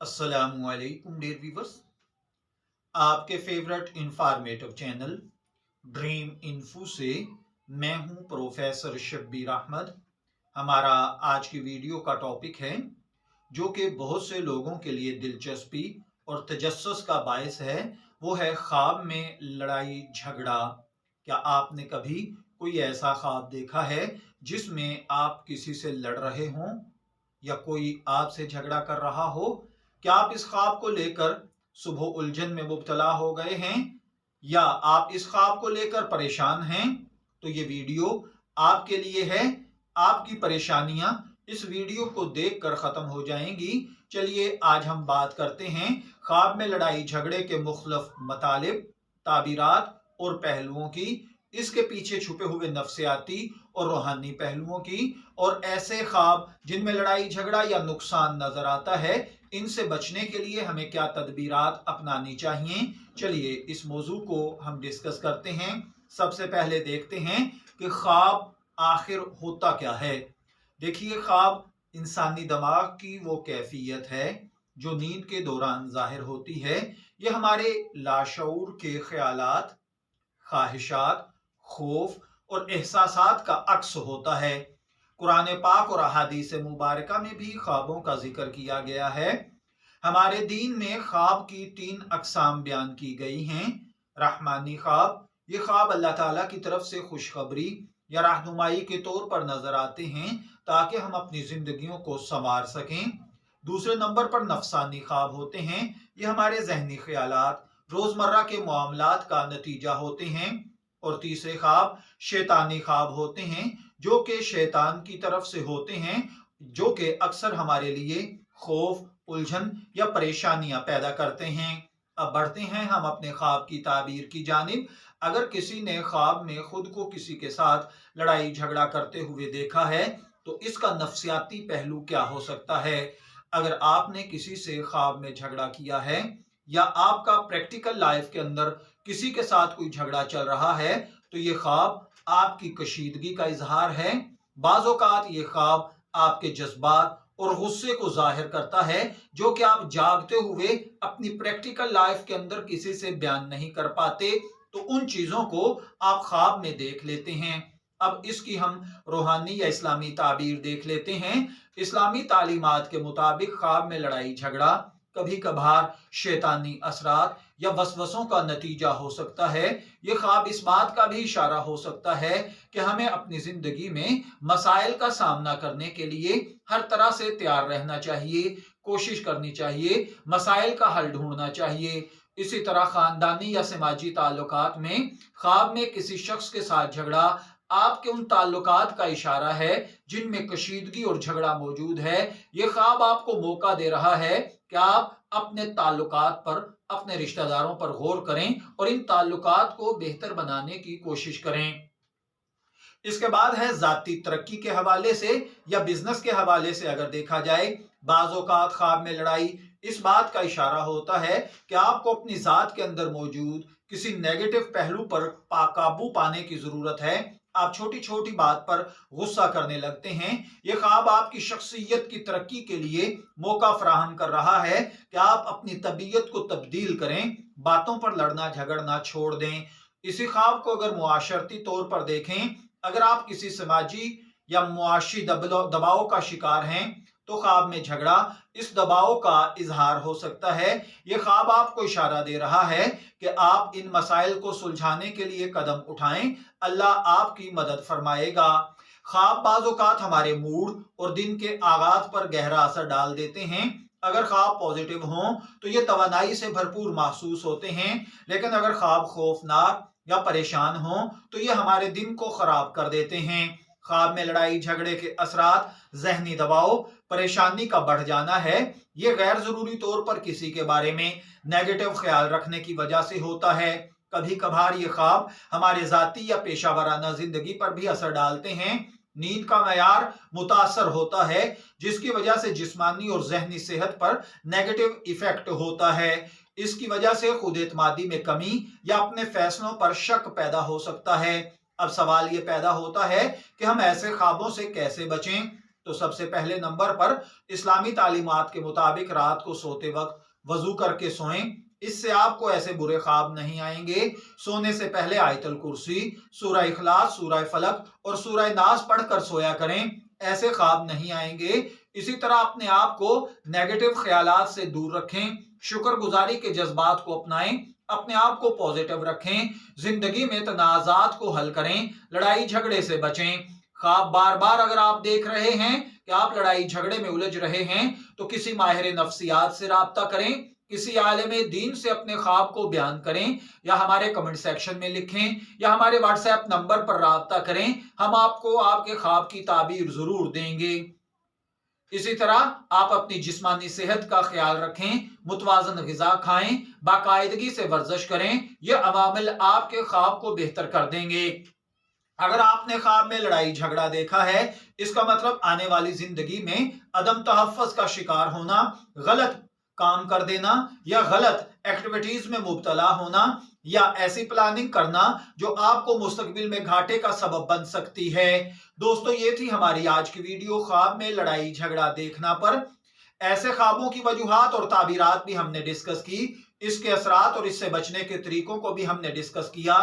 अस्सलामुअलैकुम dear viewers. आपके favourite informative channel dream info से मैं हूं प्रोफेसर शब्बीर अहमद। हमारा आज की वीडियो का टॉपिक है जो कि बहुत से लोगों के लिए दिलचस्पी और तजस्सुस का बायस है, वो है ख्वाब में लड़ाई झगड़ा। क्या आपने कभी कोई ऐसा ख्वाब देखा है जिसमें आप किसी से लड़ रहे हों या कोई आपसे झगड़ा कर रहा हो? क्या आप इस ख्वाब को लेकर सुबह उलझन में मुब्तला हो गए हैं या आप इस ख्वाब को लेकर परेशान हैं? तो ये वीडियो आपके लिए है। आपकी परेशानियां इस वीडियो को देखकर खत्म हो जाएंगी। चलिए आज हम बात करते हैं ख्वाब में लड़ाई झगड़े के मुख्तलिफ मतालिब, ताबीरात और पहलुओं की, इसके पीछे छुपे हुए नफ्सियाती और रूहानी पहलुओं की, और ऐसे ख्वाब जिनमें लड़ाई झगड़ा या नुकसान नजर आता है, इनसे बचने के लिए हमें क्या तदबीरात अपनानी चाहिए। चलिए इस मौजू को हम डिस्कस करते हैं। सबसे पहले देखते हैं कि ख्वाब आखिर होता क्या है। देखिए, ख्वाब इंसानी दिमाग की वो कैफियत है जो नींद के दौरान जाहिर होती है। ये हमारे लाशऊर के ख्यालात, ख्वाहिशात, खौफ और एहसासात का अक्स होता है। कुरान पाक और अहादीस मुबारका में भी ख्वाबों का जिक्र किया गया है। हमारे दीन में ख्वाब की 3 अकसाम बयान की गई हैं। रहमानी ख्वाब, ये ख्वाब अल्लाह ताला की तरफ से खुशखबरी या रहनुमाई के तौर पर नजर आते हैं ताकि हम अपनी जिंदगियों को संवार सकें। दूसरे नंबर पर नफसानी ख्वाब होते हैं। ये हमारे जहनी ख्यालात, रोजमर्रा के मामलात का नतीजा होते हैं। और तीसरे ख्वाब शैतानी ख्वाब होते हैं जो कि शैतान की तरफ से होते हैं, जो कि अक्सर हमारे लिए खौफ, उलझन या परेशानियां पैदा करते हैं। अब बढ़ते हैं हम अपने ख्वाब की ताबीर की जानिब। अगर किसी ने ख्वाब में खुद को किसी के साथ लड़ाई झगड़ा करते हुए देखा है तो इसका नफ्सियाती पहलू क्या हो सकता है। अगर आपने किसी से ख्वाब में झगड़ा किया है या आपका प्रैक्टिकल लाइफ के अंदर किसी के साथ कोई झगड़ा चल रहा है तो ये ख्वाब आपकी कशीदगी का इजहार है। बाज़ औक़ात ये ख्वाब आपके जज्बात और गुस्से को जाहिर करता है जो कि आप जागते हुए अपनी प्रैक्टिकल लाइफ के अंदर किसी से बयान नहीं कर पाते, तो उन चीजों को आप ख्वाब में देख लेते हैं। अब इसकी हम रूहानी या इस्लामी ताबीर देख लेते हैं। इस्लामी तालीमात के मुताबिक ख्वाब में लड़ाई झगड़ा कभी कभार शैतानी असरात या वसवसों का नतीजा हो सकता है। ये ख्वाब इस बात का भी इशारा हो सकता है कि हमें अपनी जिंदगी में मसाइल का सामना करने के लिए हर तरह से तैयार रहना चाहिए, कोशिश करनी चाहिए, मसाइल का हल ढूंढना चाहिए। इसी तरह खानदानी या समाजी ताल्लुकात में ख्वाब में किसी शख्स के साथ झगड़ा आपके उन ताल्लुकात का इशारा है जिनमें कशीदगी और झगड़ा मौजूद है। ये ख्वाब आपको मौका दे रहा है कि आप अपने ताल्लुकात पर, अपने रिश्तेदारों पर गौर करें और इन ताल्लुकात को बेहतर बनाने की कोशिश करें। इसके बाद है जाती तरक्की के हवाले से या बिजनेस के हवाले से अगर देखा जाए, बाज़ औक़ात ख्वाब में लड़ाई इस बात का इशारा होता है कि आपको अपनी जात के अंदर मौजूद किसी नेगेटिव पहलू पर काबू पाने की जरूरत है। आप छोटी छोटी बात पर गुस्सा करने लगते हैं। यह ख्वाब आपकी शख्सियत की तरक्की के लिए मौका फराहम कर रहा है कि आप अपनी तबीयत को तब्दील करें, बातों पर लड़ना झगड़ना छोड़ दें। इसी ख्वाब को अगर मुआशरती तौर पर देखें, अगर आप किसी समाजी या मुआशी दबाव का शिकार हैं तो ख्वाब में झगड़ा इस दबाव का इजहार हो सकता है। यह ख्वाब आपको इशारा दे रहा है कि आप इन मसाइल को सुलझाने के लिए कदम उठाएं, अल्लाह आपकी मदद फरमाएगा। ख्वाब बाज़ औक़ात हमारे मूड और दिन के आगाज पर गहरा असर डाल देते हैं। अगर ख्वाब पॉजिटिव हों तो ये तवानाई से भरपूर महसूस होते हैं, लेकिन अगर ख्वाब खौफनाक या परेशान हों तो ये हमारे दिन को खराब कर देते हैं। ख्वाब में लड़ाई झगड़े के असरात जहनी दबाव, परेशानी का बढ़ जाना है। ये गैर जरूरी तौर पर किसी के बारे में नेगेटिव ख्याल रखने की वजह से होता है। कभी कभार ये ख्वाब हमारे जाती या पेशा वराना जिंदगी पर भी असर डालते हैं। नींद का मयार मुतासर होता है जिसकी वजह से जिस्मानी और जहनी सेहत पर नेगेटिव इफेक्ट होता है। इसकी वजह से खुद एतमादी में कमी या अपने फैसलों पर शक पैदा हो सकता है। अब सवाल ये पैदा होता है कि हम ऐसे ख्वाबों से कैसे बचें। तो सबसे पहले नंबर पर इस्लामी तालीमात के मुताबिक रात को सोते वक्त वजू करके सोएं। इससे आपको ऐसे बुरे ख्वाब नहीं आएंगे। सोने से पहले आयतल कुर्सी, सूरह इखलास, सूरह फलक और सूरह नास पढ़कर सोया करें, ऐसे ख्वाब नहीं आएंगे। इसी तरह अपने आप को नेगेटिव ख्यालात से दूर रखें, शुक्रगुजारी के जज्बात को अपनाएं, अपने आप को पॉजिटिव रखें, जिंदगी में तनाजात को हल करें, लड़ाई झगड़े से बचें। ख्वाब बार बार अगर आप देख रहे हैं कि आप लड़ाई झगड़े में उलझ रहे हैं तो किसी माहिर नफ्सियात से राब्ता करें, किसी आलिम दीन से अपने ख्वाब को बयान करें, या हमारे कमेंट सेक्शन में लिखें, या हमारे व्हाट्सएप नंबर पर राब्ता करें। हम आपको आपके ख्वाब की ताबीर जरूर देंगे। इसी तरह आप अपनी जिस्मानी सेहत का ख्याल रखें, मुतवाजन ग़िज़ा खाएं, बाकायदगी से वर्जिश करें। यह अवामिल आपके ख्वाब को बेहतर कर देंगे। अगर आपने ख्वाब में लड़ाई झगड़ा देखा है, इसका मतलब आने वाली जिंदगी में अदम तहफ़्फ़ुज़ का शिकार होना, गलत काम कर देना या गलत एक्टिविटीज में मुब्तला होना, या ऐसी प्लानिंग करना जो आपको मुस्तकबिल में घाटे का सबब बन सकती है। दोस्तों, ये थी हमारी आज की वीडियो ख्वाब में लड़ाई झगड़ा देखना पर। ऐसे ख्वाबों की वजूहात और ताबीरात भी हमने डिस्कस की, इसके असरात और इससे बचने के तरीकों को भी हमने डिस्कस किया।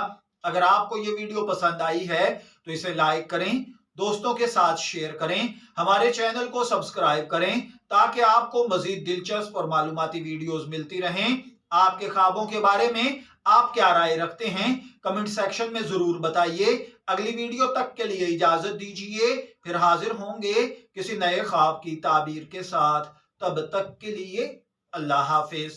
अगर आपको ये वीडियो पसंद आई है तो इसे लाइक करें, दोस्तों के साथ शेयर करें, हमारे चैनल को सब्सक्राइब करें ताकि आपको मजीद दिलचस्प और मालूमाती वीडियोस मिलती रहें। आपके ख्वाबों के बारे में आप क्या राय रखते हैं, कमेंट सेक्शन में जरूर बताइए। अगली वीडियो तक के लिए इजाजत दीजिए, फिर हाजिर होंगे किसी नए ख्वाब की ताबीर के साथ। तब तक के लिए अल्लाह हाफिज।